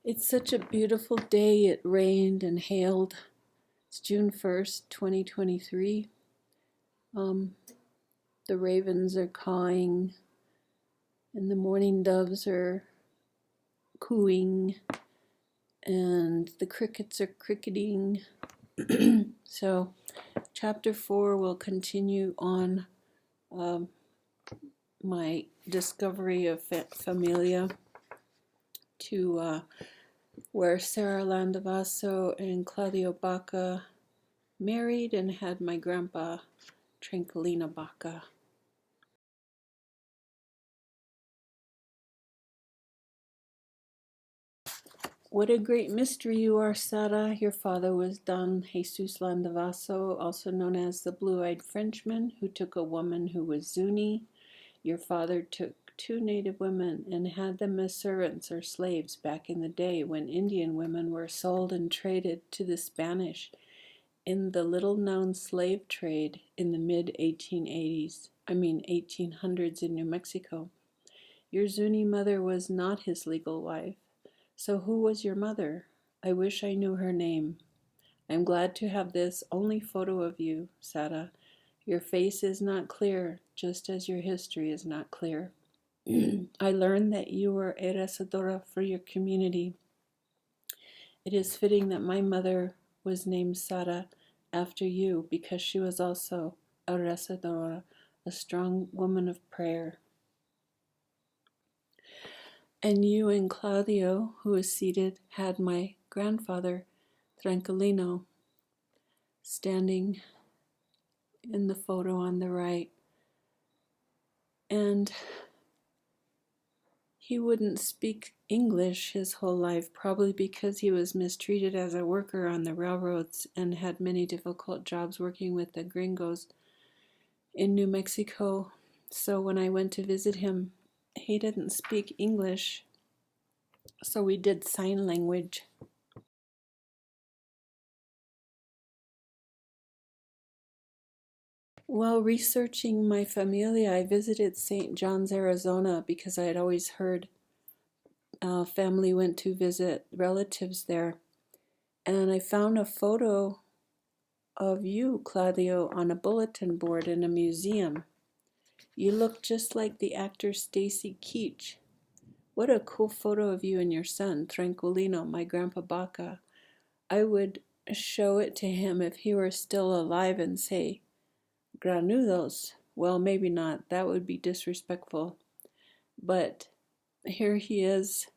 It's such a beautiful day. It rained and hailed. It's June 1st, 2023. Um, the ravens are cawing and the morning doves are cooing and the crickets are cricketing. So, chapter 4 will continue on my discovery of Familia to where Sarah Landavaso and Claudio Baca married and had my Grandpa Tranquilino Baca. What a great mystery you are, Sara. Your father was Don Jesus Landavaso, also known as the Blue-Eyed Frenchman, who took a woman who was Zuni. Your father took two native women and had them as servants or slaves back in the day when Indian women were sold and traded to the Spanish in the little-known slave trade in the mid-1800s in New Mexico. Your Zuni mother was not his legal wife. So who was your mother? I wish I knew her name. I'm glad to have this only photo of you, Sara. Your face is not clear, just as your history is not clear. I learned that you were a rezadora for your community. It is fitting that my mother was named Sara after you because she was also a rezadora, a strong woman of prayer. And you and Claudio, who is seated, had my grandfather, Tranquilino, standing in the photo on the right. And he wouldn't speak English his whole life, probably because he was mistreated as a worker on the railroads and had many difficult jobs working with the gringos in New Mexico. So when I went to visit him, he didn't speak English, so we did sign language. While researching my Familia, I visited St. John's, Arizona, because I had always heard family went to visit relatives there. And I found a photo of you, Claudio, on a bulletin board in a museum. You look just like the actor Stacy Keach. What a cool photo of you and your son, Tranquilino, my Grandpa Baca. I would show it to him if he were still alive and say, Granudos. Well, maybe not. That would be disrespectful. But here he is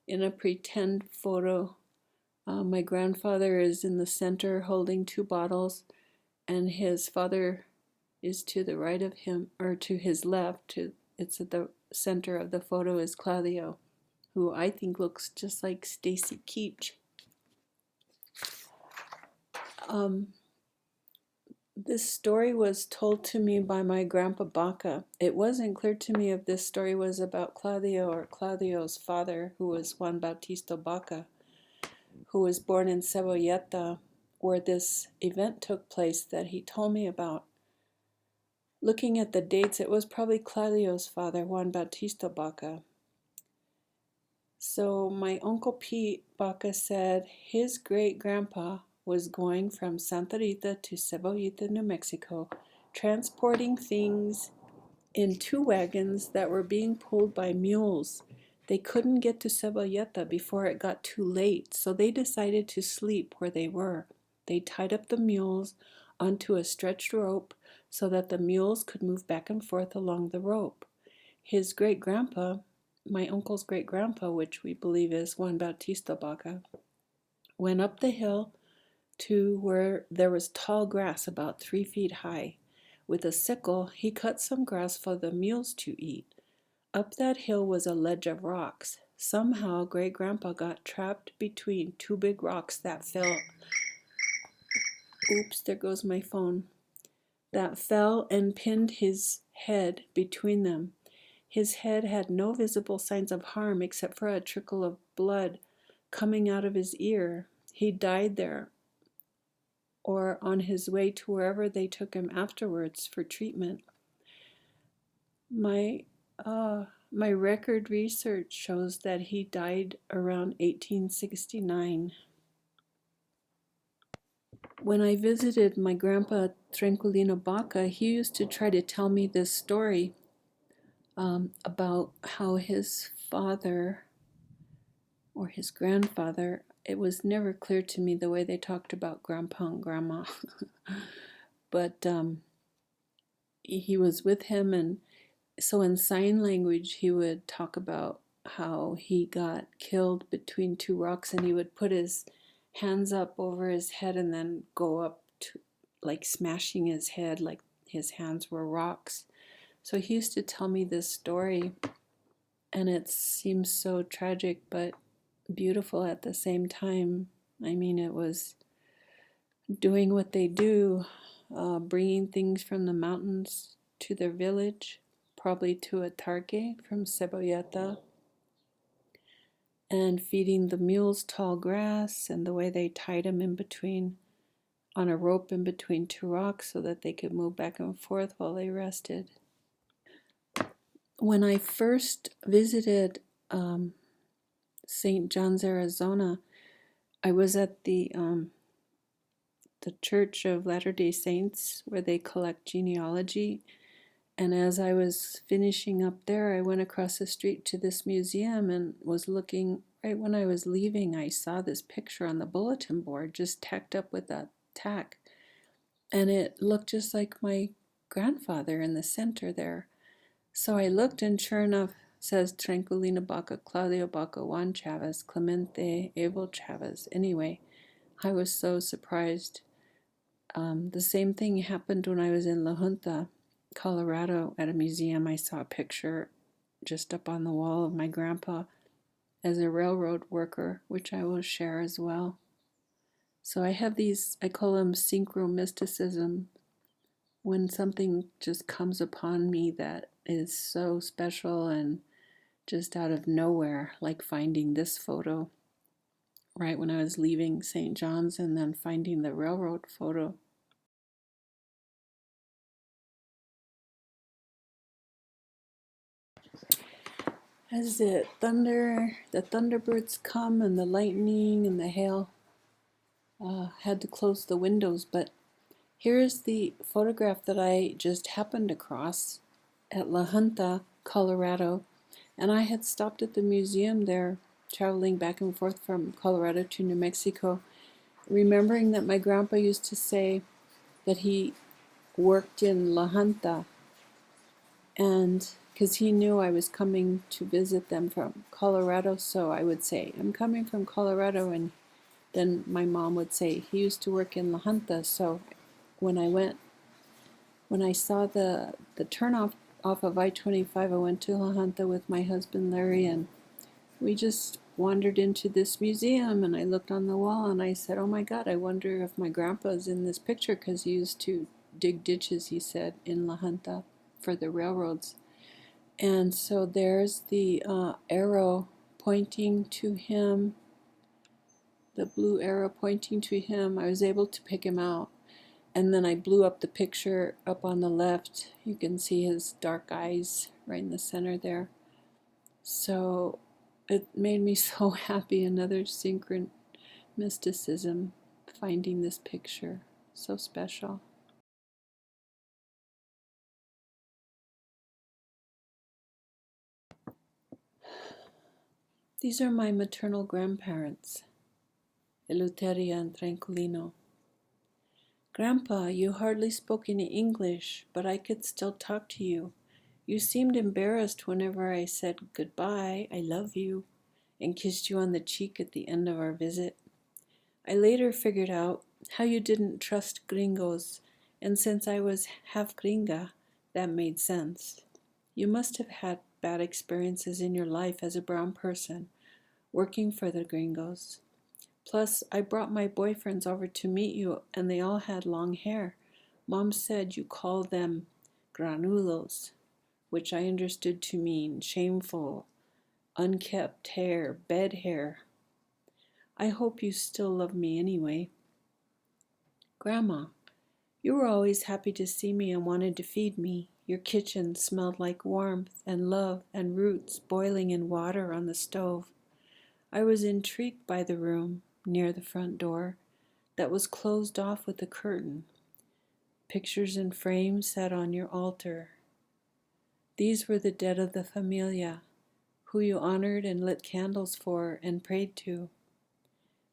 in a pretend photo. My grandfather is in the center holding two bottles, and his father is to the right of him, or to his left. It's at the center of the photo is Claudio, who I think looks just like Stacy Keach. This story was told to me by my Grandpa Baca. It wasn't clear to me if this story was about Claudio or Claudio's father, who was Juan Bautista Baca, who was born in Cebolleta, where this event took place that he told me about. Looking at the dates, it was probably Claudio's father, Juan Bautista Baca. So my Uncle Pete Baca said his great-grandpa was going from Santa Rita to Cebolleta, New Mexico, transporting things in two wagons that were being pulled by mules. They couldn't get to Cebolleta before it got too late, so they decided to sleep where they were. They tied up the mules onto a stretched rope so that the mules could move back and forth along the rope. His great-grandpa, my uncle's great-grandpa, which we believe is Juan Bautista Baca, went up the hill to where there was tall grass about 3 feet high. With a sickle, he cut some grass for the mules to eat. Up that hill was a ledge of rocks. Somehow, Great-Grandpa got trapped between two big rocks that fell. Oops, there goes my phone. That fell and pinned his head between them. His head had no visible signs of harm except for a trickle of blood coming out of his ear. He died there, or on his way to wherever they took him afterwards for treatment. My My record research shows that he died around 1869. When I visited my grandpa Tranquilino Baca, he used to try to tell me this story about how his father or his grandfather, it was never clear to me the way they talked about grandpa and grandma, but he was with him, and so in sign language he would talk about how he got killed between two rocks, and he would put his hands up over his head and then go up to, like, smashing his head like his hands were rocks. So he used to tell me this story, and it seems so tragic but beautiful at the same time. I mean, it was doing what they do, bringing things from the mountains to their village, probably to a targe from Cebolleta, and feeding the mules tall grass, and the way they tied them in between on a rope in between two rocks so that they could move back and forth while they rested. When I first visited St. John's, Arizona, I was at the Church of Latter-day Saints where they collect genealogy. And as I was finishing up there, I went across the street to this museum and was looking. Right when I was leaving, I saw this picture on the bulletin board just tacked up with that tack. And it looked just like my grandfather in the center there. So I looked, and sure enough, says Tranquilino Baca, Claudio Baca, Juan Chavez, Clemente, Abel Chavez. Anyway, I was so surprised. The same thing happened when I was in La Junta, Colorado, at a museum. I saw a picture just up on the wall of my grandpa as a railroad worker, which I will share as well. So I have these, I call them synchromysticism, when something just comes upon me that is so special and just out of nowhere, like finding this photo right when I was leaving St. John's, and then finding the railroad photo. As the thunderbirds come, and the lightning and the hail, had to close the windows. But here's the photograph that I just happened across at La Junta, Colorado. And I had stopped at the museum there, traveling back and forth from Colorado to New Mexico, remembering that my grandpa used to say that he worked in La Junta, and because he knew I was coming to visit them from Colorado, so I would say, I'm coming from Colorado, and then my mom would say, he used to work in La Junta. So when I saw the turnoff off of I-25, I went to La Junta with my husband Larry, and we just wandered into this museum, and I looked on the wall, and I said, oh my God, I wonder if my grandpa's in this picture, because he used to dig ditches, he said, in La Junta for the railroads. And so there's the arrow pointing to him, the blue arrow pointing to him. I was able to pick him out. And then I blew up the picture up on the left. You can see his dark eyes right in the center there. So it made me so happy. Another synchron mysticism, finding this picture. So special. These are my maternal grandparents, Eleuteria and Tranquilino. Grandpa, you hardly spoke any English, but I could still talk to you. You seemed embarrassed whenever I said goodbye, I love you, and kissed you on the cheek at the end of our visit. I later figured out how you didn't trust gringos, and since I was half gringa, that made sense. You must have had bad experiences in your life as a brown person, working for the gringos. Plus, I brought my boyfriends over to meet you, and they all had long hair. Mom said you call them granulos, which I understood to mean shameful, unkept hair, bed hair. I hope you still love me anyway. Grandma, you were always happy to see me and wanted to feed me. Your kitchen smelled like warmth and love and roots boiling in water on the stove. I was intrigued by the room near the front door that was closed off with a curtain. Pictures in frames sat on your altar. These were the dead of the Familia, who you honored and lit candles for and prayed to.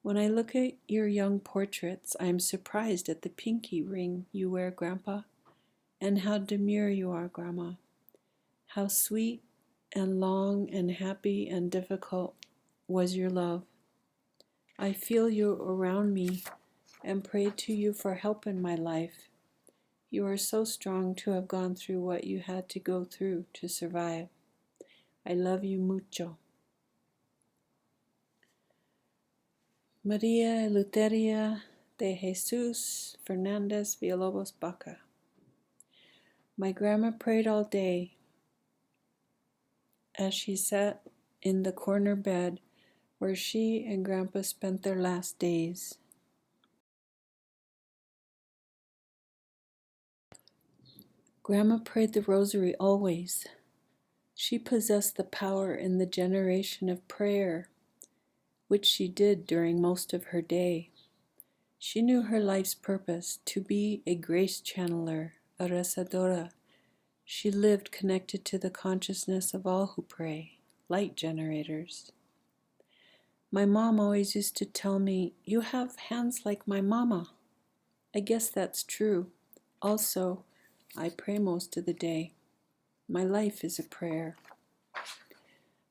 When I look at your young portraits, I am surprised at the pinky ring you wear, Grandpa, and how demure you are, Grandma. How sweet and long and happy and difficult was your love. I feel you around me and pray to you for help in my life. You are so strong to have gone through what you had to go through to survive. I love you mucho. Maria Eleuteria de Jesus Fernandez Villalobos Baca. My grandma prayed all day as she sat in the corner bed where she and Grandpa spent their last days. Grandma prayed the rosary always. She possessed the power in the generation of prayer, which she did during most of her day. She knew her life's purpose, to be a grace channeler, a rezadora. She lived connected to the consciousness of all who pray, light generators. My mom always used to tell me, "You have hands like my mama." I guess that's true. Also, I pray most of the day. My life is a prayer.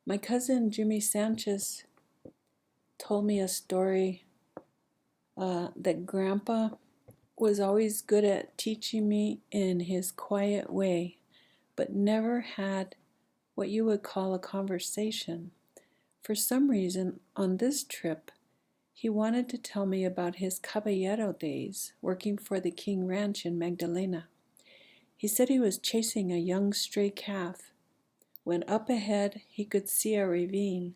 My cousin Jimmy Sanchez told me a story that Grandpa was always good at teaching me in his quiet way, but never had what you would call a conversation. For some reason, on this trip, he wanted to tell me about his caballero days working for the King Ranch in Magdalena. He said he was chasing a young stray calf. When up ahead he could see a ravine.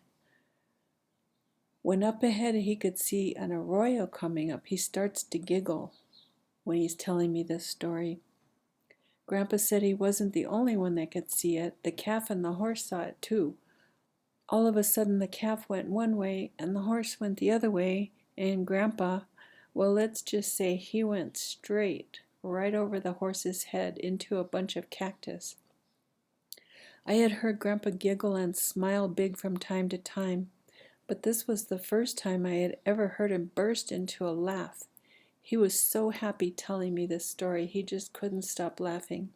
When up ahead he could see an arroyo coming up, he starts to giggle when he's telling me this story. Grandpa said he wasn't the only one that could see it. The calf and the horse saw it too. All of a sudden the calf went one way and the horse went the other way, and Grandpa, well, let's just say he went straight right over the horse's head into a bunch of cactus. I had heard Grandpa giggle and smile big from time to time, but this was the first time I had ever heard him burst into a laugh. He was so happy telling me this story, he just couldn't stop laughing.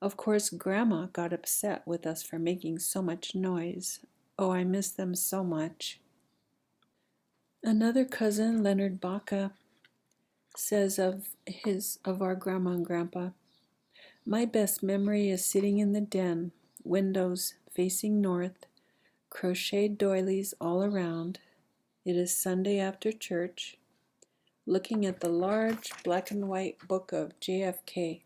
Of course, Grandma got upset with us for making so much noise. Oh, I miss them so much. Another cousin, Leonard Baca, says of our Grandma and Grandpa, "My best memory is sitting in the den, windows facing north, crocheted doilies all around. It is Sunday after church, looking at the large black and white book of JFK.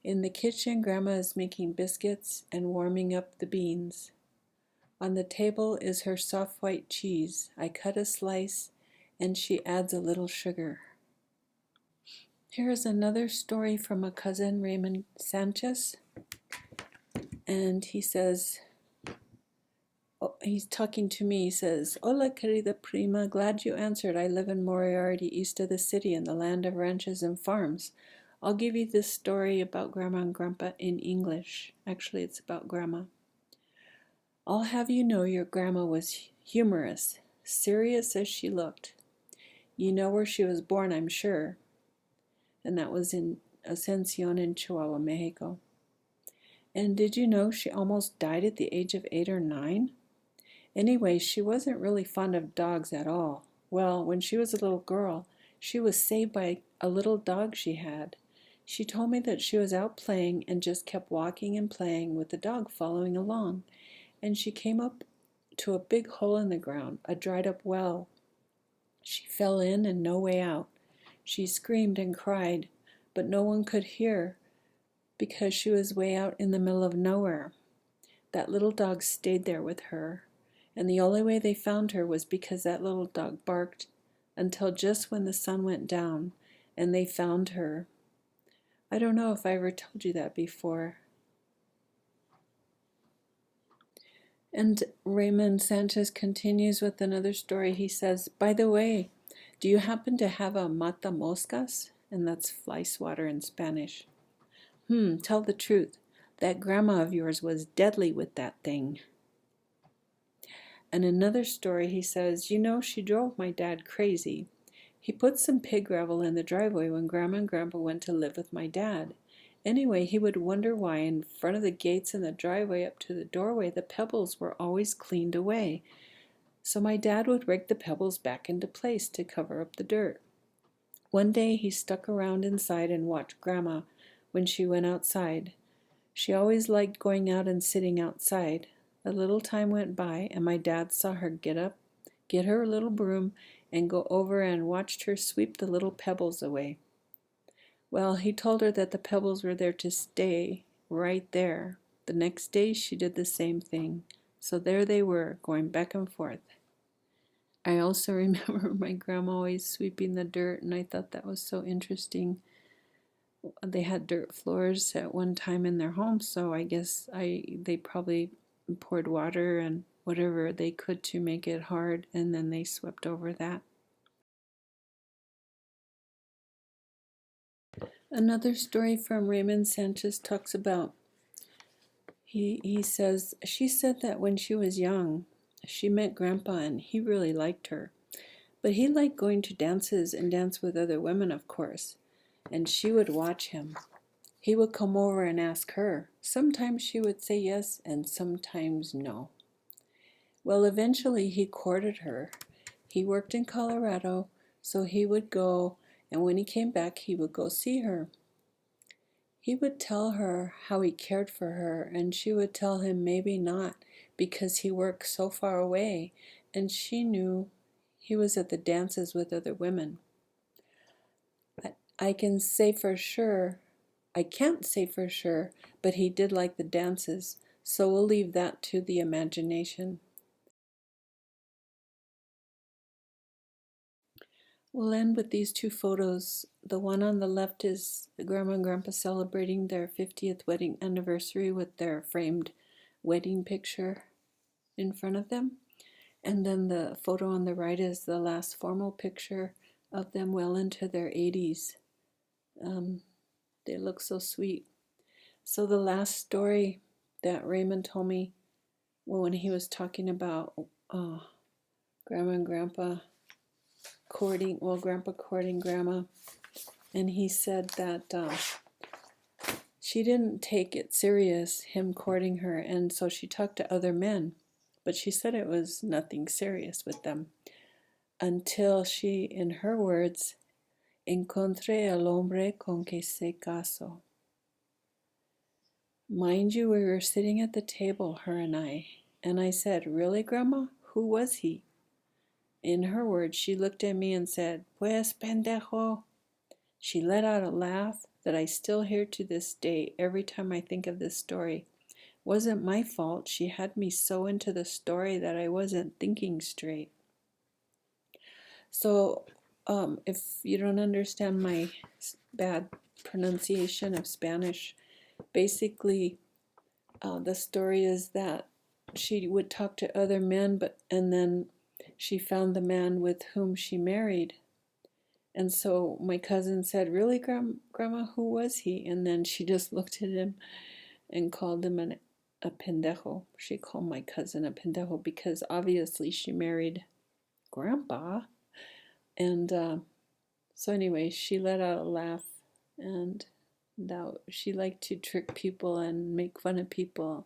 In the kitchen, Grandma is making biscuits and warming up the beans. On the table is her soft white cheese. I cut a slice, and she adds a little sugar." Here is another story from a cousin, Raymond Sanchez, and he says, he's talking to me, he says, "Hola, querida prima, glad you answered. I live in Moriarty, east of the city, in the land of ranches and farms. I'll give you this story about Grandma and Grandpa in English. Actually, it's about Grandma. I'll have you know your Grandma was humorous, serious as she looked. You know where she was born, I'm sure. And that was in Ascension in Chihuahua, Mexico. And did you know she almost died at the age of 8 or 9? Anyway, she wasn't really fond of dogs at all. Well, when she was a little girl, she was saved by a little dog she had. She told me that she was out playing and just kept walking and playing with the dog following along. And she came up to a big hole in the ground, a dried-up well. She fell in and no way out. She screamed and cried, but no one could hear because she was way out in the middle of nowhere. That little dog stayed there with her, and the only way they found her was because that little dog barked until just when the sun went down, and they found her. I don't know if I ever told you that before. And Raymond Sanchez continues with another story. He says, by the way, do you happen to have a mata moscas? And that's fly swatter in Spanish. Tell the truth. That grandma of yours was deadly with that thing. And another story, he says, she drove my dad crazy. He put some pig gravel in the driveway when Grandma and Grandpa went to live with my dad. Anyway, he would wonder why in front of the gates in the driveway up to the doorway the pebbles were always cleaned away. So my dad would rake the pebbles back into place to cover up the dirt. One day he stuck around inside and watched Grandma when she went outside. She always liked going out and sitting outside. A little time went by, and my dad saw her get up, get her little broom, and go over and watched her sweep the little pebbles away. Well, he told her that the pebbles were there to stay, right there. The next day she did the same thing. So there they were, going back and forth. I also remember my grandma always sweeping the dirt, and I thought that was so interesting. They had dirt floors at one time in their home, so I guess they probably poured water and whatever they could to make it hard, and then they swept over that. Another story from Raymond Sanchez talks about, he says, she said that when she was young, she met Grandpa and he really liked her. But he liked going to dances and dance with other women, of course, and she would watch him. He would come over and ask her. Sometimes she would say yes and sometimes no. Well, eventually he courted her. He worked in Colorado, so he would go, and when he came back, he would go see her. He would tell her how he cared for her, and she would tell him maybe not, because he worked so far away, and she knew he was at the dances with other women. I can't say for sure, but he did like the dances, so we'll leave that to the imagination. We'll end with these two photos. The one on the left is Grandma and Grandpa celebrating their 50th wedding anniversary with their framed wedding picture in front of them. And then the photo on the right is the last formal picture of them well into their 80s. They look so sweet. So the last story that Raymond told me, when he was talking about Grandma and Grandpa Grandpa courting Grandma, and he said that she didn't take it serious, him courting her, and so she talked to other men, but she said it was nothing serious with them, until she, in her words, encontré al hombre con que se casó. Mind you, we were sitting at the table, her and I said, really, Grandma? Who was he? In her words, she looked at me and said, pues pendejo. She let out a laugh that I still hear to this day every time I think of this story. Wasn't my fault. She had me so into the story that I wasn't thinking straight. So, if you don't understand my bad pronunciation of Spanish, basically, the story is that she would talk to other men, and then she found the man with whom she married. And so my cousin said, really, Grandma, who was he? And then she just looked at him and called him a pendejo. She called my cousin a pendejo because obviously she married Grandpa. And so anyway, she let out a laugh, and she liked to trick people and make fun of people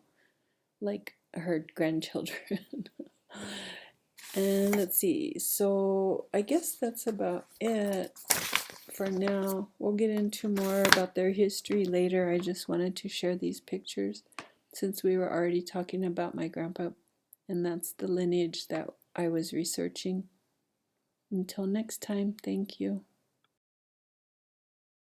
like her grandchildren. And let's see, so I guess that's about it for now. We'll get into more about their history later. I just wanted to share these pictures since we were already talking about my grandpa, and that's the lineage that I was researching. Until next time, thank you.